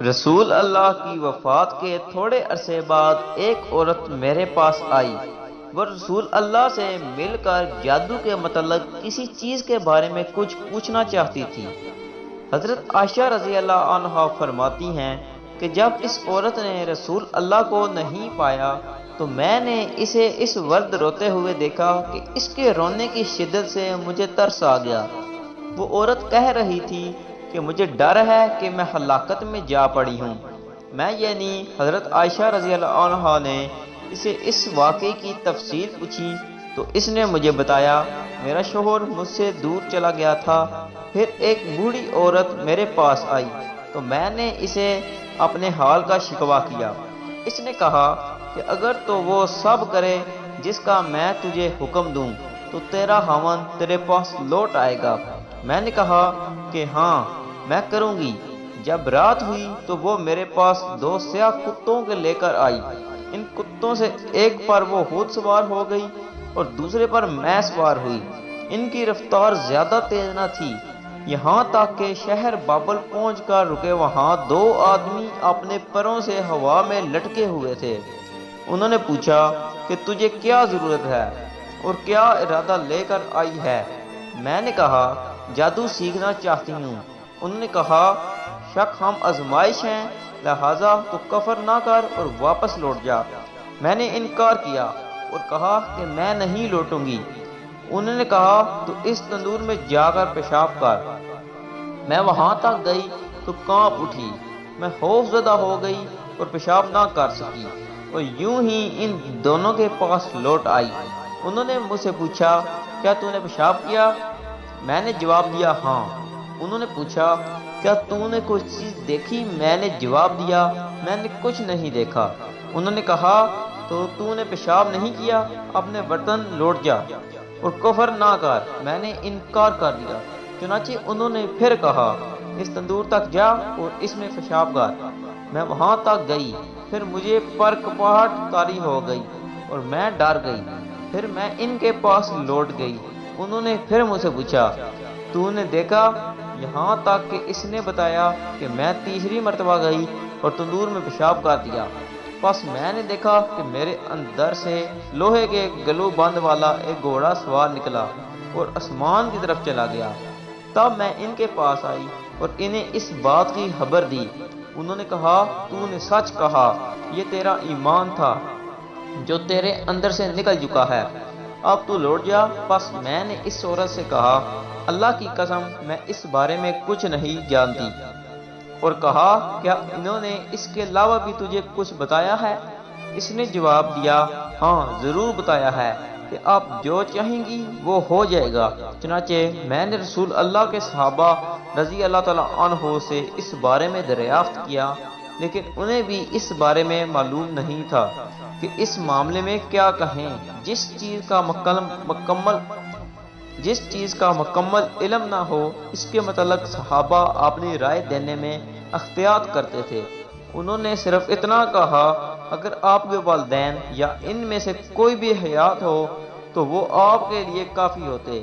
رسول اللہ کی وفات کے تھوڑے عرصے بعد ایک عورت میرے پاس آئی۔ وہ رسول اللہ سے مل کر جادو کے متعلق کسی چیز کے بارے میں کچھ پوچھنا چاہتی تھی۔ حضرت عائشہ رضی اللہ عنہا فرماتی ہیں کہ جب اس عورت نے رسول اللہ کو نہیں پایا تو میں نے اسے اس وقت روتے ہوئے دیکھا کہ اس کے رونے کی شدت سے مجھے ترس آ گیا۔ وہ عورت کہہ رہی تھی کہ مجھے ڈر ہے کہ میں ہلاکت میں جا پڑی ہوں۔ میں یعنی حضرت عائشہ رضی اللہ عنہا نے اسے اس واقعے کی تفصیل پوچھی تو اس نے مجھے بتایا میرا شوہر مجھ سے دور چلا گیا تھا۔ پھر ایک بوڑھی عورت میرے پاس آئی تو میں نے اسے اپنے حال کا شکوہ کیا۔ اس نے کہا کہ اگر تو وہ سب کرے جس کا میں تجھے حکم دوں تو تیرا خاوند تیرے پاس لوٹ آئے گا۔ میں نے کہا کہ ہاں میں کروں گی۔ جب رات ہوئی تو وہ میرے پاس 2 سیاہ کتوں کے لے کر آئی۔ ان کتوں سے ایک پر وہ خود سوار ہو گئی اور دوسرے پر میں سوار ہوئی۔ ان کی رفتار زیادہ تیز نہ تھی، یہاں تک کہ شہر بابل پہنچ کر رکے۔ وہاں 2 آدمی اپنے پروں سے ہوا میں لٹکے ہوئے تھے۔ انہوں نے پوچھا کہ تجھے کیا ضرورت ہے اور کیا ارادہ لے کر آئی ہے؟ میں نے کہا جادو سیکھنا چاہتی ہوں۔ انہوں نے کہا شک ہم آزمائش ہیں، لہذا تو کفر نہ کر اور واپس لوٹ جا۔ میں نے انکار کیا اور کہا کہ میں نہیں لوٹوں گی۔ انہوں نے کہا تو اس تندور میں جا کر پیشاب کر۔ میں وہاں تک گئی تو کانپ اٹھی۔ میں خوف زدہ ہو گئی اور پیشاب نہ کر سکی اور یوں ہی ان دونوں کے پاس لوٹ آئی۔ انہوں نے مجھ سے پوچھا کیا تو نے پیشاب کیا؟ میں نے جواب دیا ہاں۔ انہوں نے پوچھا کیا تو نے کوئی چیز دیکھی؟ میں نے جواب دیا میں نے کچھ نہیں دیکھا۔ انہوں نے کہا تو نے پیشاب نہیں کیا؟ اپنے برتن لوٹ جا اور کفر نہ کر۔ میں نے انکار کر دیا۔ چنانچہ انہوں نے پھر کہا اس تندور تک جا اور اس میں پیشاب کر۔ میں وہاں تک گئی، پھر مجھے پر کپاہٹ طاری ہو گئی اور میں ڈر گئی۔ پھر میں ان کے پاس لوٹ گئی۔ انہوں نے پھر مجھ سے پوچھا تو نے دیکھا؟ یہاں تک کہ اس نے بتایا کہ میں تیسری مرتبہ گئی اور تندور میں پیشاب کر دیا۔ پس میں نے دیکھا کہ میرے اندر سے لوہے کے گلو بند والا ایک گھوڑا سوار نکلا اور آسمان کی طرف چلا گیا۔ تب میں ان کے پاس آئی اور انہیں اس بات کی خبر دی۔ انہوں نے کہا تو نے سچ کہا، یہ تیرا ایمان تھا جو تیرے اندر سے نکل چکا ہے، اب تو لوٹ جا۔ پس میں نے اس عورت سے کہا اللہ کی قسم میں اس بارے میں کچھ نہیں جانتی، اور کہا کیا انہوں نے اس کے علاوہ بھی تجھے کچھ بتایا ہے؟ اس نے جواب دیا ہاں ضرور بتایا ہے کہ آپ جو چاہیں گی وہ ہو جائے گا۔ چنانچہ میں نے رسول اللہ کے صحابہ رضی اللہ تعالیٰ عنہ سے اس بارے میں دریافت کیا، لیکن انہیں بھی اس بارے میں معلوم نہیں تھا کہ اس معاملے میں کیا کہیں۔ جس چیز کا مکمل علم نہ ہو اس کے متعلق صحابہ اپنی رائے دینے میں احتیاط کرتے تھے۔ انہوں نے صرف اتنا کہا اگر آپ کے والدین یا ان میں سے کوئی بھی حیات ہو تو وہ آپ کے لیے کافی ہوتے۔